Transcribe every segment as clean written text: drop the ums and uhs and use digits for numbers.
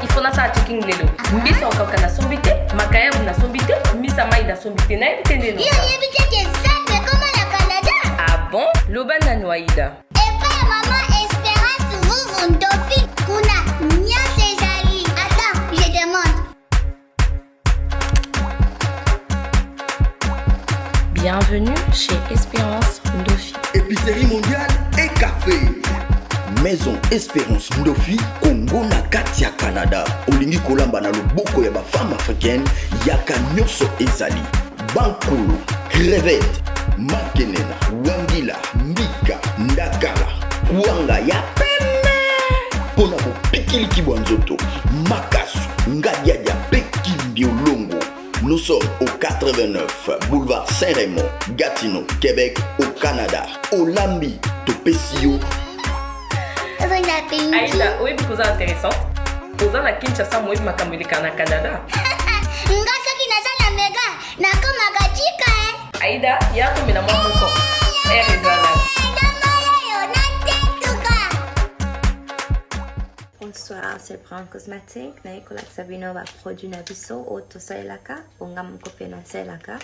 Il faut na sa checking lelo. Mbisa okaka na sombite, makaya na sombite, mbisa mai na sombite na ibitende no. Yo yebite que ça mais comment la Canada? Ah bon? Loban na Noaïda. Et pas maman Espérance vous Ndofi kuna nya Césari. Attends, je demande. Bienvenue chez Espérance Ndofi. Épicerie mondiale et café. Maison Espérance Ndofi, Congo na kati ya Canada. Olingi kolamba na loboko ya ba femme africaine, yaka nyoso ezali. Bankulu, crevette, makenena, wangila, mbika, ndakala, kuanga ya pene. Pona ko pikili kibwanzoto, makasu, ngadiadia pekimbi olongo. Nous sommes au 89 boulevard Saint-Raymond, Gatineau, Québec, au Canada. Olambi, Topesio. Aïda, oui, vous êtes intéressante. Vous avez la Kinshasa, moi, je m'accamole na Canada. Nga soki naza na mega, nakoma chika Aïda, il y a comme la maman encore. Bonsoir, c'est Brown Cosmétique. Naikola Sabino va produire na biso auto sailaka, ongam kopia na sailaka.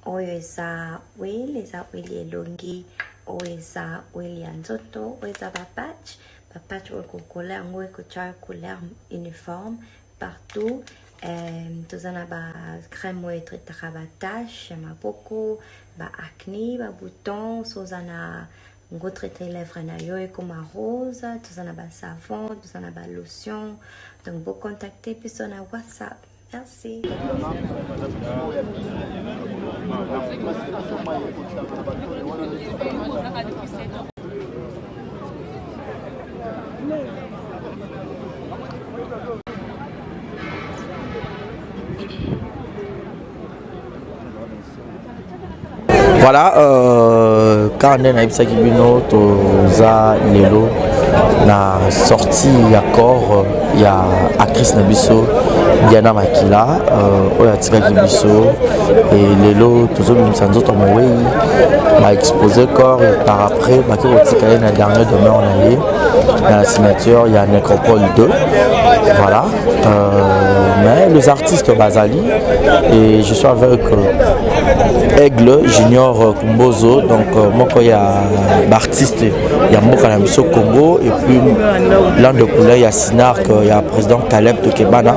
Oyo eza oil elongi, oyo eza oil ya nzoto, oyo eza bapatch oyo kokola yango ekotia couleur uniforme partout. Tozana ba crème oyo etretaka batache ya maboko, ba acné, ba bouton, sozana ngo traiter lèvres na yo ekoma rose, tozana ba savon, tozana ba lotion. Donc vous contactez puis sur WhatsApp. Merci. Voilà, quand on a eu Bino, toza lelo na sorti accord il y a actrice Nabiso Diana Makila oya tika Kibiso et lelo tozo mimsanzo to mowe m'a exposé corps et par après m'a tika na dernière demain on a eu dans la signature il y a Necropole 2 voilà mais les artistes Bazali et je suis avec Aigle Junior Kumbozo donc moi il y a artiste il y a Mboka Namiso Congo et puis l'an de couleur il y a Sinark il y a président Caleb Tokebana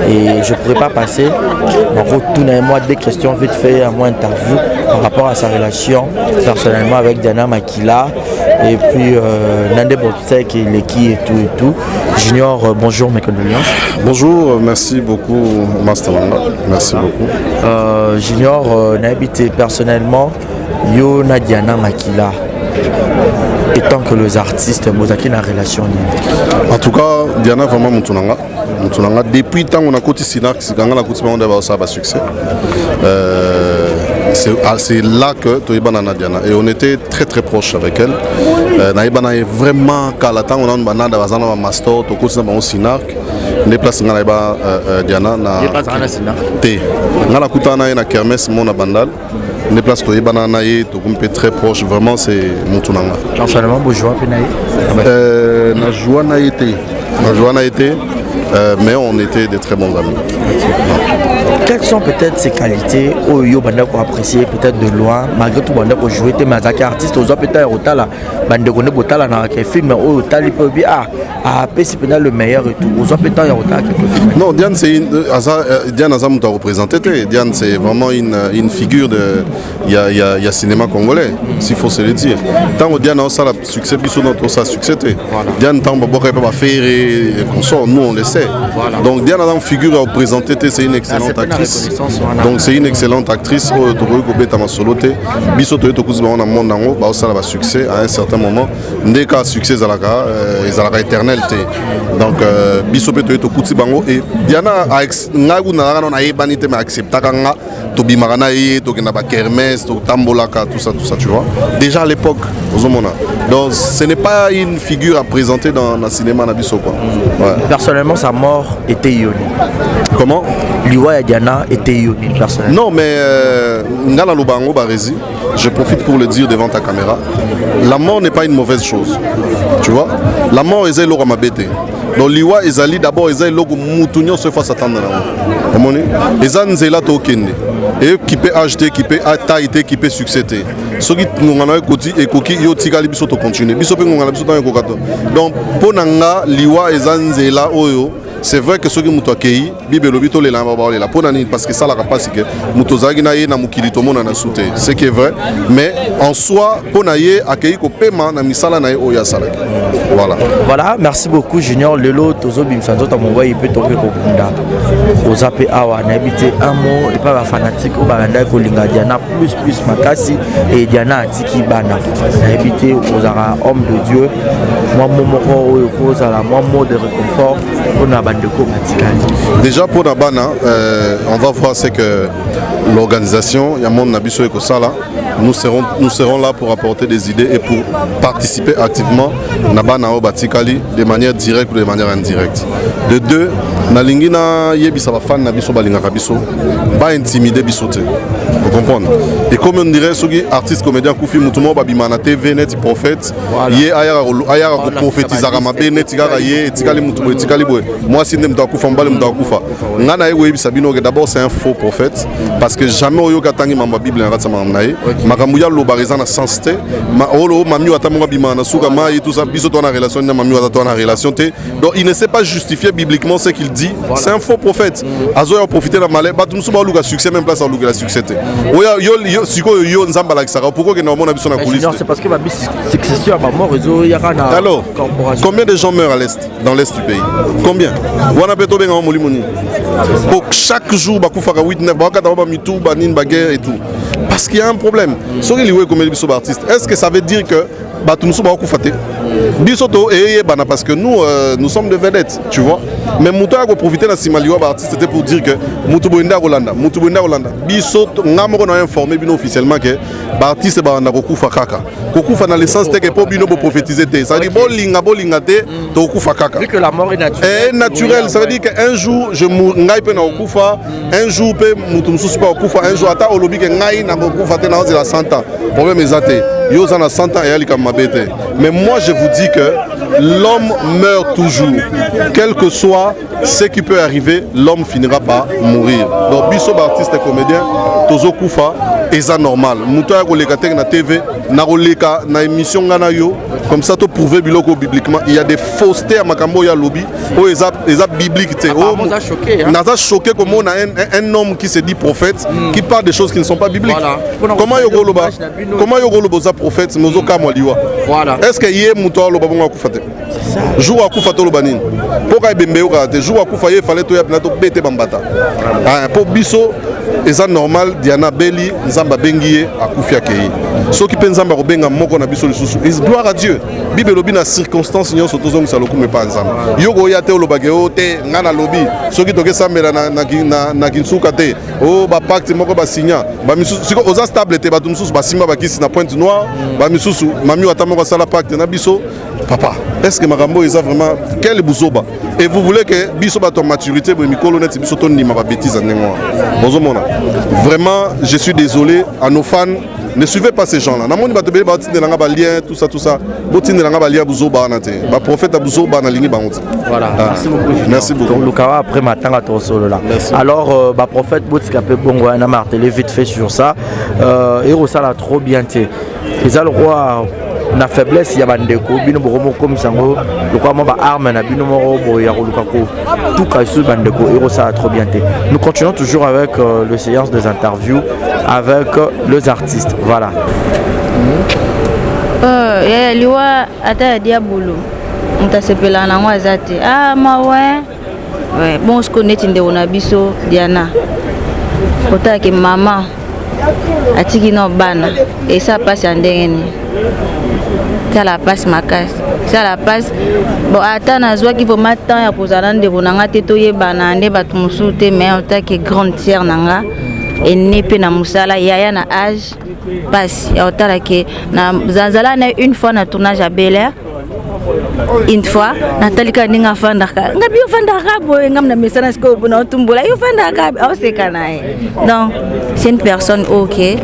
et je ne pourrais pas passer donc retournez-moi des questions vite fait à moi interview par rapport à sa relation personnellement avec Diana Makila et puis Nande Botsek et Leki et tout Junior bonjour mes condoléances. Bonjour, merci beaucoup Masterman, merci beaucoup. Junior n'a habité personnellement Yo na Diana Makila. et tant que les artistes vous avez une relation? En tout cas, Diana vraiment Moutounanga. Depuis tant on a côté Sinak, c'est quand on a côté ça va succès. C'est là que Toïbana Diana et on était très très proches avec elle. Naïbana est vraiment quand la temps on a une banane dans un master, au côté de mon Sinak. Les places Naïba Diana na. Té. Nala Koutana na kermesse mon bandal. Les places Toïbana naïe, Tokumpe très proche. Vraiment c'est Moutounanga. Personnellement, vous jouez à Penaï. Na joie na été. Mais on était des très bons amis. Quelles sont peut-être ces qualités où yo banda ko apprécier peut-être de loin malgré tout banda ko jouer te mazaki artiste aux peut-être otala bande ko ne botala na ke film ou otali pe bi pesi peut-être le meilleur et tout aux peut-être ya otala quelque film. Non, Diane c'est Diane Azam doit représenter. Diane c'est vraiment une figure de il y a cinéma congolais s'il faut se le dire. Tant Diane a ça succès biso notre ça succès. Diane tant ba pas faire et consort nous on le sait. Donc Diane Azam figure à représenter c'est une excellente actrice. Donc c'est une excellente actrice. Succès à un certain moment. Dès qu'un succès est éternel. Donc Biso peut être au bango et Diana a accepté Tobi Maranaï, Tokinaba Kermès, Tambolaka, tout ça, tu vois. Déjà à l'époque, donc ce n'est pas une figure à présenter dans le cinéma Nabiso. Ouais. Personnellement, sa mort était ionique. Comment? Liwa et Diana était ionique, personnellement. Non, mais Ngala Lubango Barezi, je profite pour le dire devant ta caméra. La mort n'est pas une mauvaise chose. Tu vois? La mort est l'eau à ma bête. Donc Liwa ezali d'abord ezali logo mutunyo se face attendre na mo. Ezan zela to kende. Et qui peut acheter, qui peut tailler, qui peut succéder. Ce qui nous a côté et coquille yo tigali biso to continuer. Biso pe ngala biso to kokato. Donc pour nanga Liwa ezan zela oyo. C'est vrai que ceux qui m'ont accueilli, Bibelobito les lamba la ponani parce que ça la capacité que mutozagi na ye na mukili to mona na souté. C'est qui est vrai, mais en soi ponaye accueilli ko paiement na misala na oya sala. Voilà. Voilà, merci beaucoup Junior Lelo tozo bimsanzo ta monwa ipe toke ko bunda. Ozape awa na habité un mot et pas la fanatique au baranda ko linga Diana plus makasi et Diana atiki bana. Na habité ozara homme de Dieu. Moi momoko oyo kozala moi mot de réconfort on a déjà pour Nabana, on va voir c'est que l'organisation, Yamon Nabiso et Kosala, nous serons là pour apporter des idées et pour participer activement Nabana au Batikali de manière directe ou de manière indirecte. De deux, Nalingina Yebisa fan Nabiso Balinga Kabiso, pas intimider Bisote. Vous comprenez? Et comme on dirait, ceux qui artistes, comédiens, Koufi, Moutouma, Babimana, TV, Net, prophète, Yé, Ayara, prophétisara, Mabé, Net, Tigara, Yé, Tigali, Moutouma, Tigali, moi, si Nem Dakoufa, Mbale, Mdakoufa. Nana, Ewe, Sabino, d'abord, c'est un faux prophète, parce que jamais au Yoga Tangi, ma Bible, un Ratsama, Naï, Makamouya, Lobarizana, sensité, Olo, Mamiou, Atamou, Bimana, Sougama, et tout ça, Biso, en relation, Mamiou, en relation, donc il ne sait pas justifier bibliquement ce qu'il dit, c'est un faux prophète. Azo a profité de la malheur, Batum Souba, Louga, succès, même place à Louga, la succès. C'est parce que ma succession à mort alors combien de gens meurent à l'est dans l'est du pays? Combien? Pour chaque jour 8 9 et tout parce qu'il y a un problème. Est-ce que ça veut dire que parce que nous sommes des vedettes, tu vois. Mais Moutou a profité de la artiste, c'était pour dire que Moutou Rolanda. Biso, on a informé officiellement que l'artiste est Kokufa Kaka. Kokufa dans le sens que pour Bino prophétiser. Ça veut dire que Kokufa Kaka. Vu que la mort est naturelle. Et naturel, ça veut dire qu'un jour je mourrai na Kokufa, un jour pe Moutou Moussou pas Kokufa, un jour ata olobi que ngai na Kokufa te na la 100 ans. Problème est yo zana 100 ans et ali comme ma bête. Mais moi je vous dis que l'homme meurt toujours. Quel que soit ce qui peut arriver, l'homme finira par mourir. Donc biso artiste et comédien, tozo kufa et ça normal. Mouto ya koleka tek na TV, na koleka na émission ngana yo, comme ça to prouver biloko bibliquement. Il y a des faussetés à makambo ya lobby, o eza biblique té. On a choqué. On a choqué comme on a un homme qui se dit prophète, qui parle de choses qui ne sont pas bibliques. Voilà. Comment yo loba prophète mozo kamoliwa. Voilà. Est-ce que yé mouto loba bonga kufate? C'est ça. Jour à kufa to loba nini? Poka bembe yo ka te jour à kufa ye fallait to ya pnato bete bambata. Ah pour biso et ça normal Diana Belli Nzamba Bengiye akufia kei soki pe Nzamba robenga moko na biso lisusu is gloire à Dieu Bible lobi na circonstance nyonso tozongi sa lokume pa Nzamba yoko ya te olobage o te ngana lobi soki toke sambela na kinsuka te o ba pacte moko ba signa ba misusu siko oza stable te ba tumsusu ba simba ba kisi na Pointe Noire ba misusu mami atamoko sala pacte na biso papa est-ce que Marambo est vraiment quel bouzoba et vous voulez que biso ba ton maturité bo mikolo net biso ton ni ma bêtise en ngwa bozomona vraiment je suis désolé à nos fans ne suivez pas ces gens-là. Namoni batobele ba tinde langa ba lien tout ça. Botinde langa ba lien buzo ba na te. Ba prophète buzo ba na lingi ba ngoti. Voilà. Merci beaucoup. Merci beaucoup. Donc Lukawa après matanga to solo là. Alors ba prophète botika pe bongo na martelé vite fait sur ça. Et ça l'a trop bien té. Les le roi na faiblesse ya bandeko bino boromo comme sango le quoi ba arme na bino moro boya lukako tout cas sur bandeko et ça a trop bien été. Nous continuons toujours avec le séance des interviews avec les artistes. Voilà. Liwa ata diabolo mutasepela na ngwa zate ouais bon ce connaît tinde ona biso Diana otake mama atiki no bana et ça passe en ndengeni ça la passe makasi ça la passe bon ata nazwa ki vraiment temps ya kozala ndeko nanga te toyebana nde bato mosusu te mais otake grande sœur nanga et nepe na musala yaya na âge passe ya otala ke na zanzala na une fois na tournage à Bel Air une fois natalika ninga fandaka ngabi fandaka boy ngam na mesana sko bona tumbola yo fandaka au sekanae donc c'est une personne OK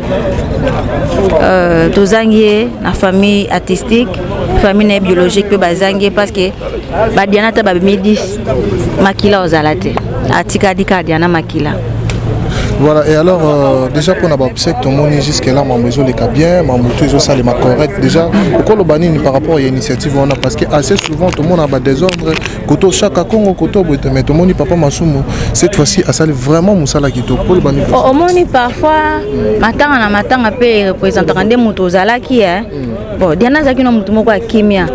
tozangie na famille artistique famille biologique pe bazangie parce que ba Diana ta ba médis makila ozalate atika dika Diana makila. Voilà, et alors, déjà pour nous observer tout le monde jusque-là, ma maison les cas bien, ma moto est aussi correct. Déjà, pourquoi le banni par rapport à l'initiative, on a parce que assez souvent tout le monde a des ordres, côté chaque Congo, côté mais tout le monde papa Masumo. Cette fois-ci, ça vraiment Moussala qui pour le banni. Au monde parfois, matin a pu représenter des motos à la qui est. Bon, Diana Zaki no mutumoko ya kimia.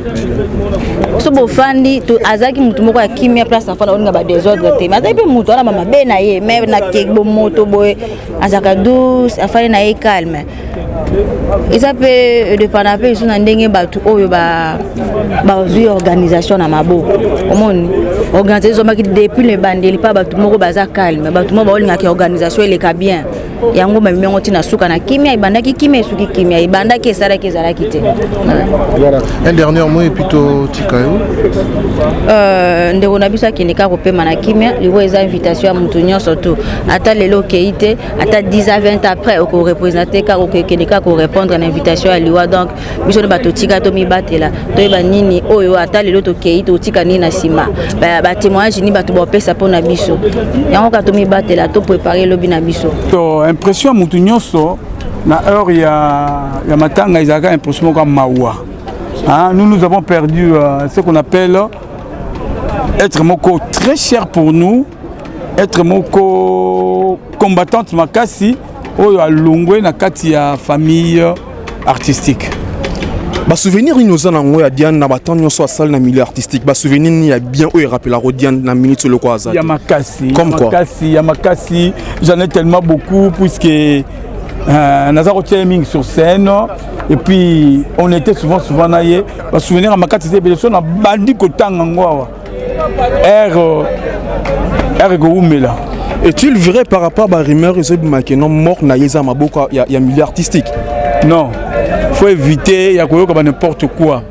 So bo fandi to azaki mutumoko ya kimia place na fana on nga ba désordre te. Mais azaki muto na mama be na ye, mais na kekbo moto boy azaka douce, afali na ye calme. Isa pe de panape so na ndenge batu oyo ba zui organisation na mabo. Omoni organisation maki depuis le bandeli pa batu moko baza calme, batu moko ba olinga ki organisation ele ka bien. Yango mami ngoti na suka na kimia ibandaki kimia suki kimia ibandaki esala kezala kite. Voilà, un dernier mot et plutôt Tikayo. Ndeko na biso akinika kopema na kimia liwo eza invitation ya mutu nyonso to ata lelo keite ata 10 à 20 après oko représenter ka okekenika ko répondre à l'invitation à liwa donc biso ne bato tika to mi batela to yeba nini oyo ata lelo to keite to tika nini na sima ba témoignage ni bato bo pesa pona biso yango ka to mi batela to préparer lobi na biso. Impression à Moutounyoso, na heure il y a matanga ils ont impression comme Maoua. Nous avons perdu ce qu'on appelle être moko très cher pour nous, être moko combattante makasi, oyo alongwe na kati ya famille artistique. Ba souvenir ni nous en ya Diane na batanyo so salle na milieu artistique. Ba souvenir ni ya bien o rappela Diane na minute le quoi ça. Yamakasi, j'en ai tellement beaucoup puisque Nazaro Timing sur scène et puis on était souvent naïe. Ba souvenir à Makasi c'est bien na bandi kotanga ngwa. Goumela. Est-il vrai par rapport à rumeur que non mort na yeza maboka ya milieu artistique? Non. Faut éviter, il y a n'importe quoi.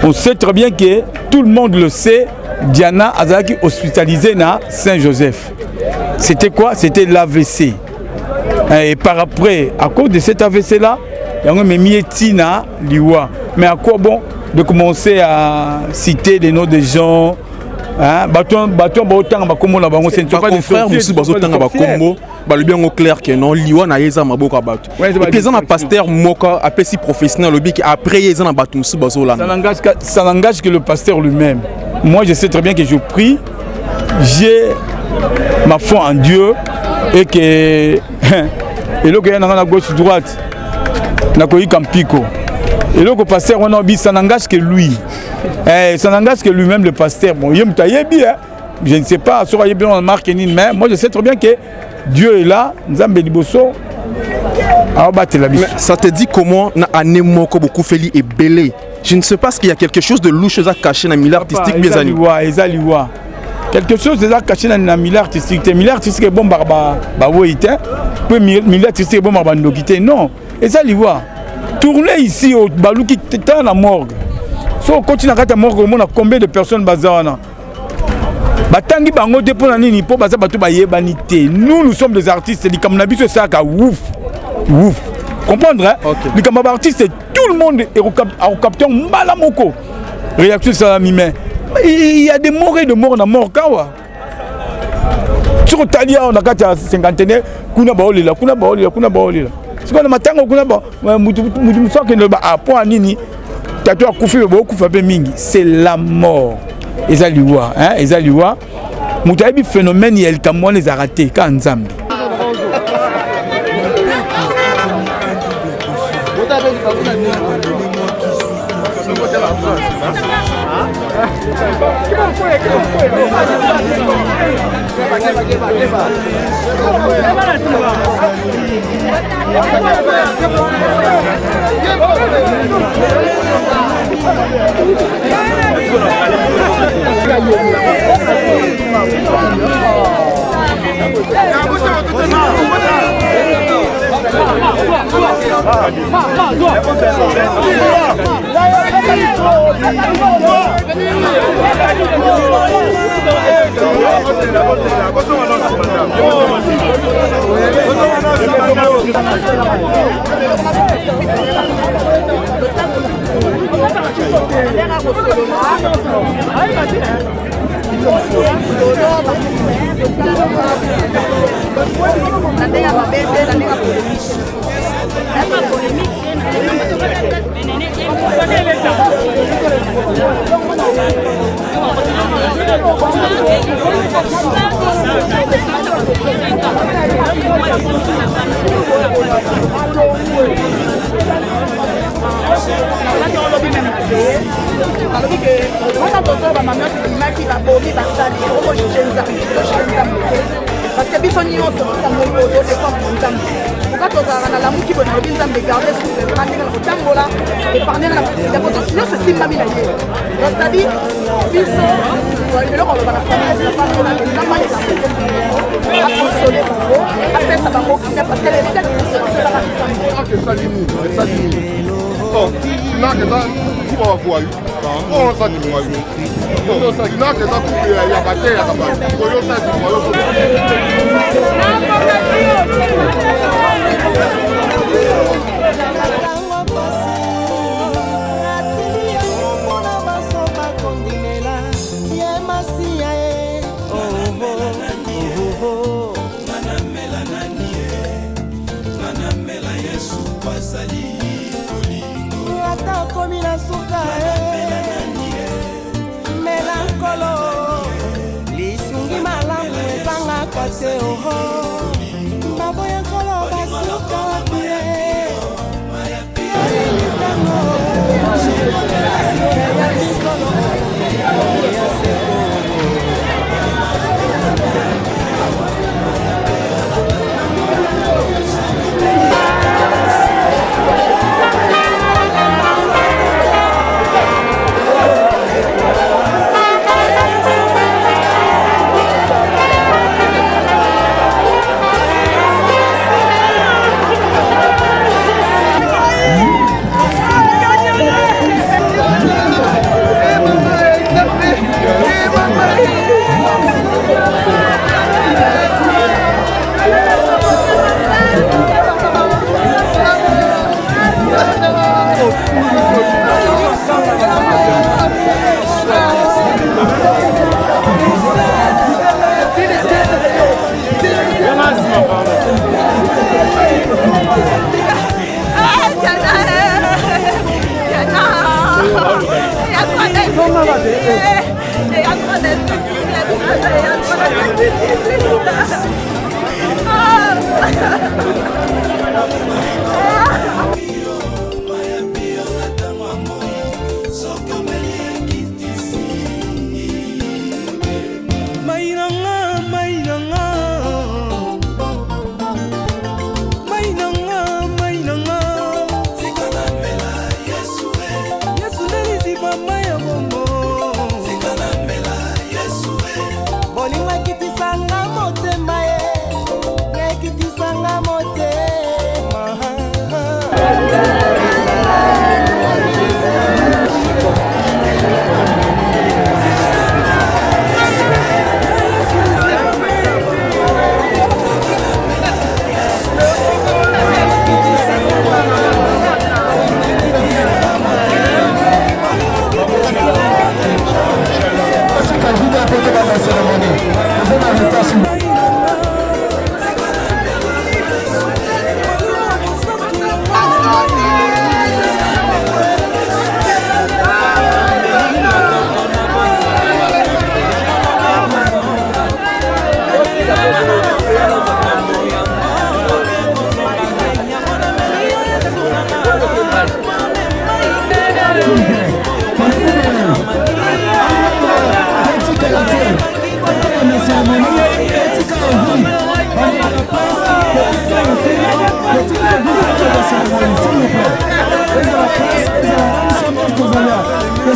On sait très bien que tout le monde le sait, Diana Azaki hospitalisée à Saint-Joseph. C'était quoi? C'était l'AVC. Et par après, à cause de cet AVC-là, il y a un miétina liwa. Mais à quoi bon de commencer à citer des noms des gens? Bâton autant bakomo na bango c'est pas des frères musu bazotanga bakombo balu bien au clair que non liwa na yeza maboka bato et puis ça na pasteur moka apesi professionnel lobi qui après yeza na bato musu bazola ça n'engage que le pasteur lui-même. Moi je sais très bien que je prie, j'ai ma foi en Dieu et que et là que y a gauche droite na koyi kampiko et là que pasteur on a dit ça n'engage que lui. Ça n'engage que lui-même le pasteur. Bon, je ne sais pas, mais moi je sais très bien que Dieu est là, Nzambe liboso. Ça te dit comment na année moko beaucoup feli et belé. Je ne sais pas ce qu'il y a quelque chose de louche à cacher dans le milieu artistique bien ani. Quelque chose de caché dans le milieu artistique. Le milieu artistique est bon barba woite. Puis milieu artistique est bon barba ndokite. Non, et ça liwa. Tourner ici au Balouki dans la morgue. Si on continue à la morgue, on a combien de personnes bazana? Batangi bango te pour nani po baza batu ba yebanité. Nous sommes des artistes, dit comme nabi ça ka ouf. Ouf. Comprendre hein? Dit comme artiste tout le monde est au capteur mbala moko. Réaction ça mime. Il y a des morts et de morts na mort kawa. Sur Talia on a 50 kuna baolela. C'est quoi le matin kuna ba mutu so que le ba point nini tatou akufi beaucoup fa mingi. C'est la mort. Ezaliwa, hein, ezaliwa. Mutabi phénomène il kamwa les arrêter quand Nzambe. Parce que biso nyonso tosango oyo défendre nzambe pourquoi tozalaka na lamu kibo na lobi nzambe garder souffle vraiment ndenge na kotambola épargner na yango nyonso esimbami na ye c'est-à-dire biso eloko aloba na famille nzambe akonsole bango apesa bango kina parce que les têtes esalaka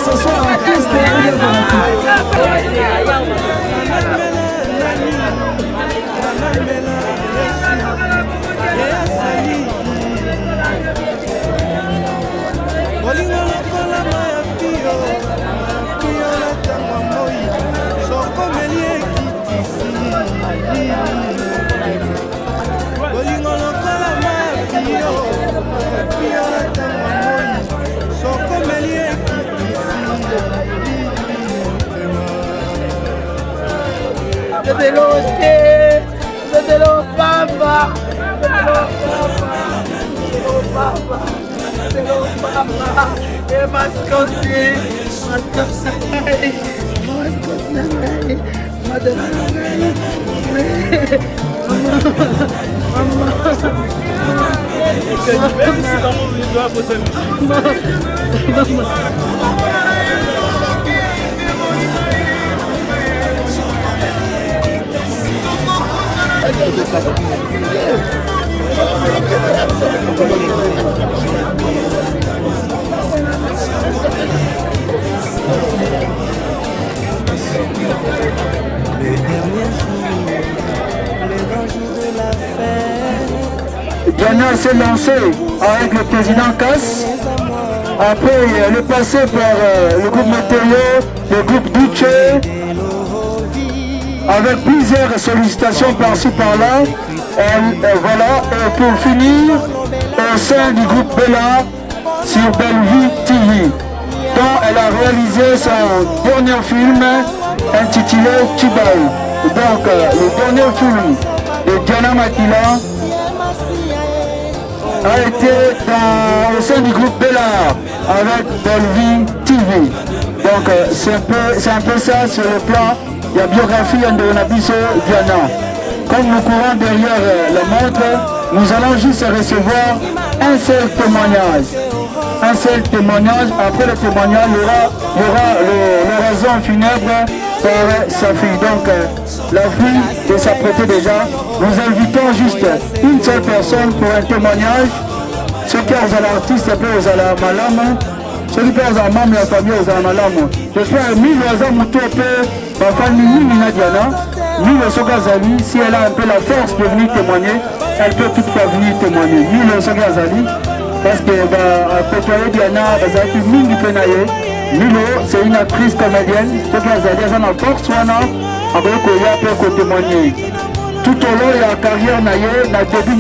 ce soir à tous Diana s'est lancée avec le président Cass. Après, elle est passée par le groupe Météo, le groupe Duce, avec plusieurs sollicitations par-ci par-là. Voilà, et pour finir, au sein du groupe Bella sur Bellevue TV, dont elle a réalisé son dernier film intitulé Tibal. Donc, le dernier film de Diana Matila a été au sein du groupe Bella avec Bellevue TV. Donc, c'est un peu ça sur le plan de la biographie de Nabiso Diana. Comme nous courons derrière la montre, nous allons juste recevoir un seul témoignage. Un seul témoignage. Après le témoignage, il y aura l'oraison funèbre par sa fille. Donc, la fille de s'apprêter déjà. Nous invitons juste une seule personne pour un témoignage. Ceux qui ont l'artiste, aux ala malamu. Ceux qui ont membre de la famille, aux ala malamu. J'espère que mille oiseaux moutopé, ma famille, Nina Diana. Nous, le Sogazali, si elle a un peu la force de venir témoigner, elle peut toutefois venir témoigner. Nous, le Sogazali, parce que à côtoyer Diana, Bazaki, Mingi Penaye, Milo, c'est une actrice comédienne, Sogazali, elle a la force, avec Koya peut témoigner. Tout au long de la carrière, na début,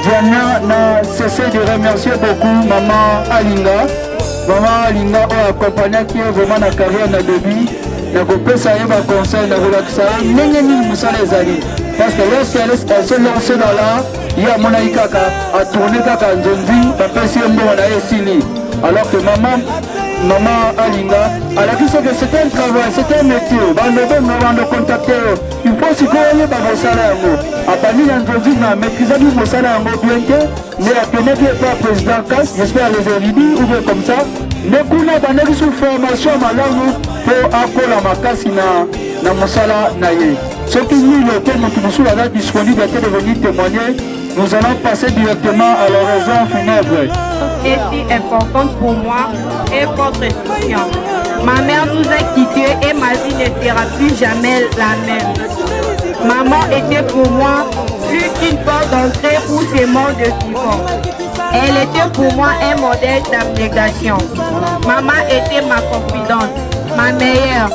Diana n'a cessé de remercier beaucoup Maman Alinga. Maman Alinga a accompagné qui est vraiment la carrière na début. Na kopesa ye ba conseil na relaksa ndenge nini musala ezali parce que lorsqu'elle s'est lancée dans l'art ya mona ikaka a tourné kaka nzonzi bapesi ye mbongo na ye esili alors que maman Alinga elle a dit que c'était un travail, c'était un métier bando contacté il faut sikoyo yeba mosala yango abandi na nzonzi na maîtrisaki mosala yango bien que mais atenaki epa président Cass j'espère les érudits ou bien comme ça mais kuna bandaki sous formation malamu pour akola makasi na mosala na ye soki nini te moto mosusu aza disponible te de venir témoigner nous allons passer directement à l'oraison funèbre. Et si importante pour moi et votre soutien. Ma mère nous a quittés et ma vie ne sera plus jamais la même. Maman était pour moi plus qu'une porte d'entrée pour ces mondes de vivants. Elle était pour moi un modèle d'abnégation. Maman était ma confidente, ma meilleure.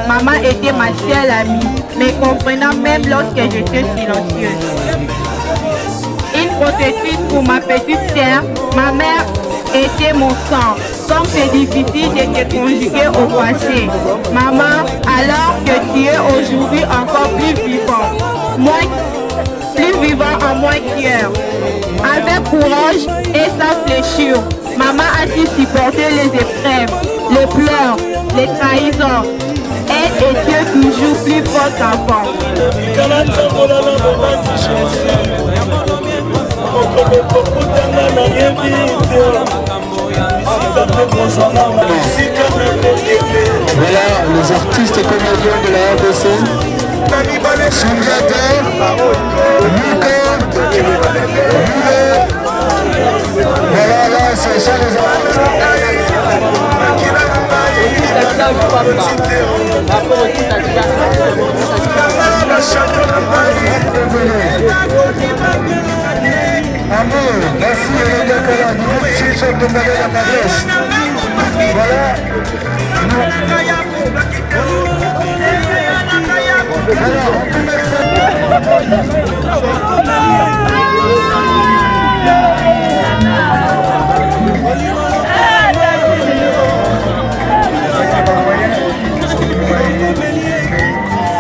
Maman était ma seule amie, mais comprenant même lorsque j'étais silencieuse. Une protectrice pour ma petite sœur, ma mère était mon sang. Comme c'est difficile de te conjuguer au passé. Maman, alors que tu es aujourd'hui encore plus vivant, plus vivant en moi qu'hier. Avec courage et sans fléchir, maman a su supporter les épreuves, les pleurs, les trahisons. Elle était toujours plus forte qu'avant. Voilà les artistes et comédiens de la RDC. Songater, Luca, voilà là, c'est ça les artistes. Amour, merci Olivia Kala, nous sommes de la adresse. Voilà.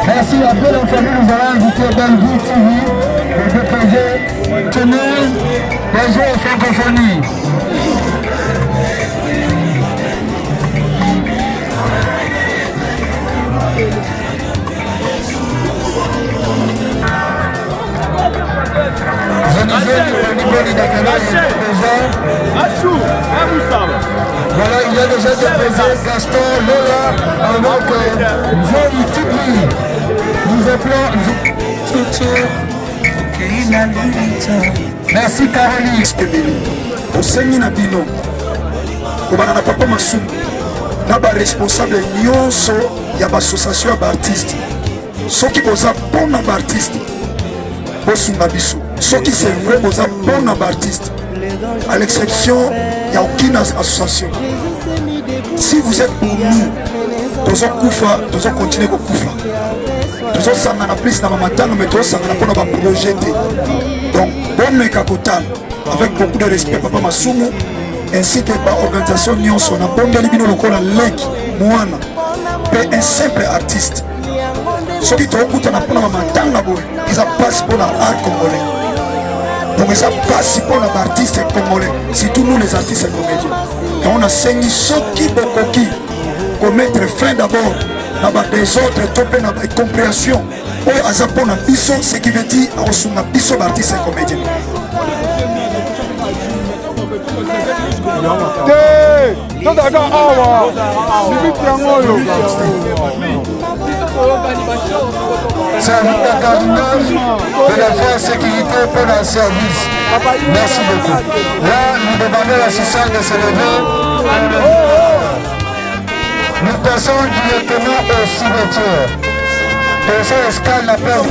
Merci à peu la famille, nous allons inviter Bellevue TV, le DPG, Tenez, les jeux et francophonie. Voilà, il y a déjà des présents, Gaston, Lola, avec Zoé Tibi. Nous appelons merci Caroline. Osengi na bino kobana na papa masumu na baresponsable nyonso ya bassociation ya baartiste soki boza bon na baartiste bosunga biso soki c'est vrai boza bon na baartiste à l'exception ya aucune association. Si vous êtes pour nous tozokufa tozokontinue kokufa tozosangana plus na bamatanga mais tozosangana mpona baprojet te. Donc bomeka kotala avec beaucoup de respect papa masumu ainsi que baorganisation nyonso na bondeli bino lokola leki mwana mpe un simple artiste soki tokutana mpona bamatanga boye eza mpasi mpona art congolais. Donc eza mpasi mpona baartiste congolais, surtout nous les artistes comédiens. Et on a saigné soki bokoki commettre fin d'abord na badésordre to mpe na incompréhension oyo aza mpona biso, ce qui veut dire akosunga biso baartiste comédien. totaka awa limite yango oyo service de cardinal de la faire sécurité pour la service. Merci beaucoup. Là, nous demandons à l'assistance de se lever. Nous passons directement au cimetière. Personne escale la peur.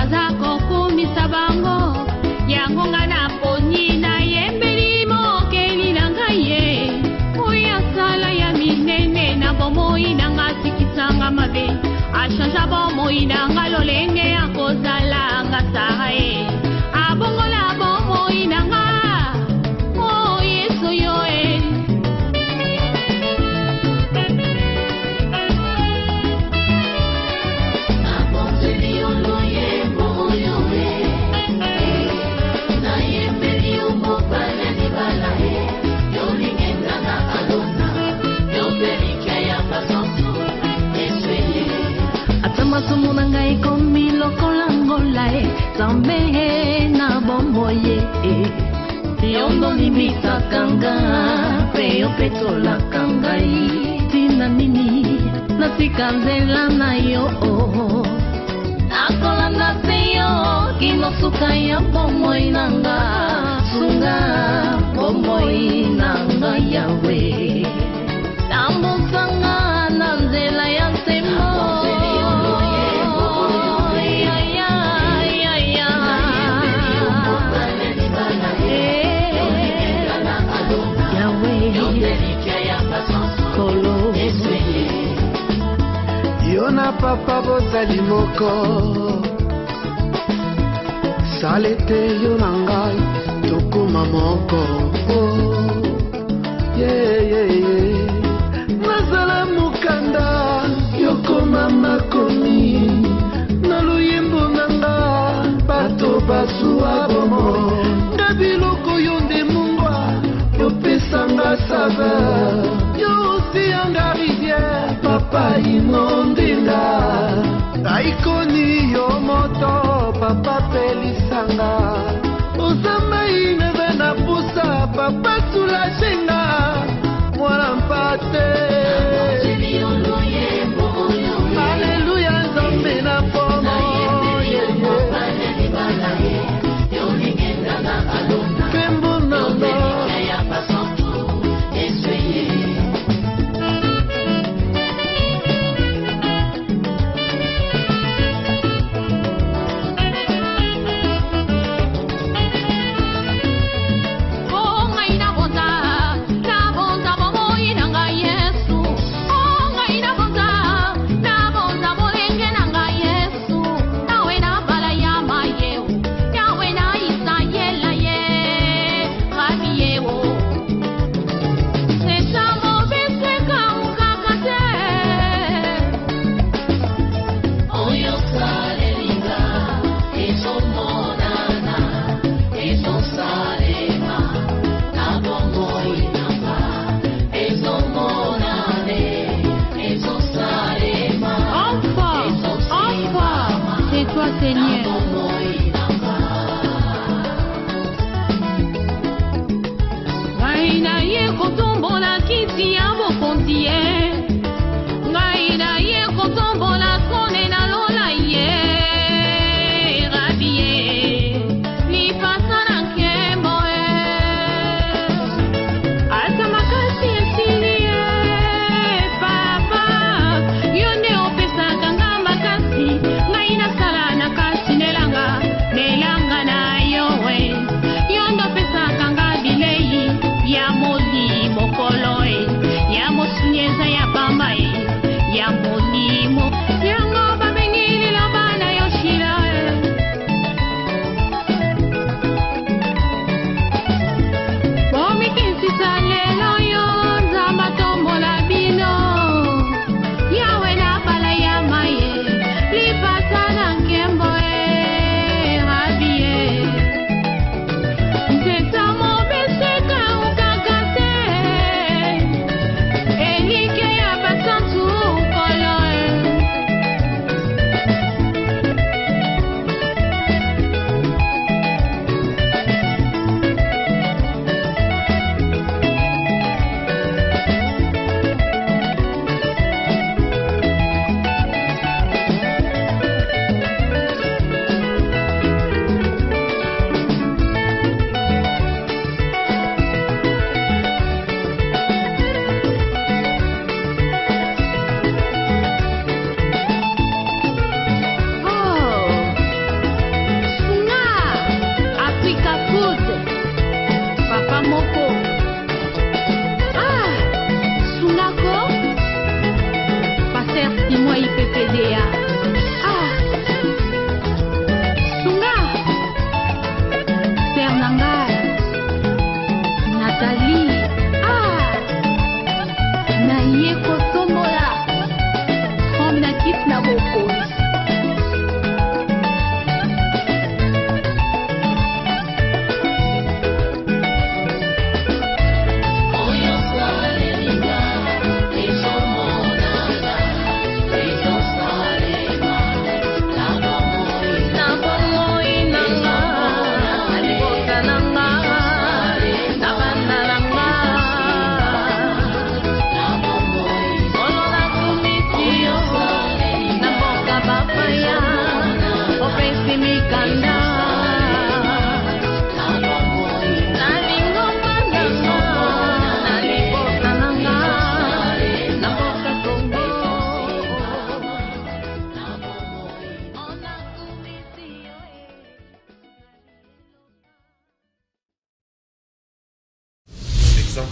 baza kokumisa bango yango nga na poni na yembeli mokeli na ngai ye oyo asala ya minene na bomoi na nga sikisanga mabe ashanja bomoi na nga lolenge ya kozala nga sara ye abongola bomoi na nga o yesu yo e masumu na ngai komi lokola ngola e zambe na bombo ye yondo limisaka nga pe yo petolaka ngai tina nini natika nzela na yo nakolanda se yo kinosuka ya bomoi na nga sunga bomoi na nga yawe tambusanga na nzela ya nsemo Yona papa bozali moko salete yona ngai tokoma moko nazala mokanda yokoma makomi na luyembo nanga bato basuwa bomo nda biloko yo nde mungwa yopesanga saveur yosiyanga rivière papa inondinga aikoni yo moto papa pelisanga ozamba ineve na pusa papa sulajenga mwana mpate aleluya nzambe na pomo kembo nanga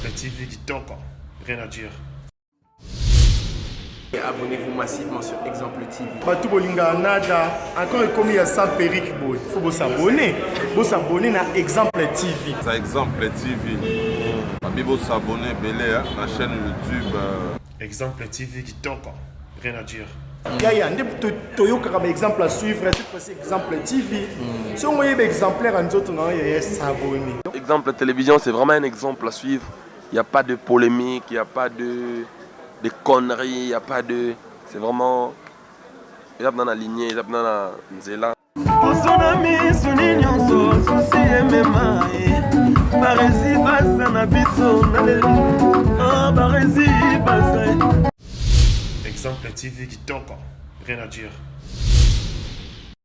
Exemple TV Kitoko, rien à dire. Abonnez-vous massivement sur Exemple TV. Batou Bolinga Nada, encore comme il y a 100 périques, il faut vous s'abonner. Vous s'abonner à Exemple TV. C'est Exemple TV. Vous s'abonner à la chaîne YouTube. Exemple TV Kitoko, rien à dire. Il y a un exemple à suivre, cette fois-ci Exemple TV. Si on voit un exemplaire en autres, il y a s'abonner. Exemple télévision, c'est vraiment un exemple à suivre. Il n'y a pas de polémique, il n'y a pas de conneries, il n'y a pas de... C'est vraiment... Il y a dans la lignée, il y a dans la nzela. Exemple TV Kitoko, rien à dire.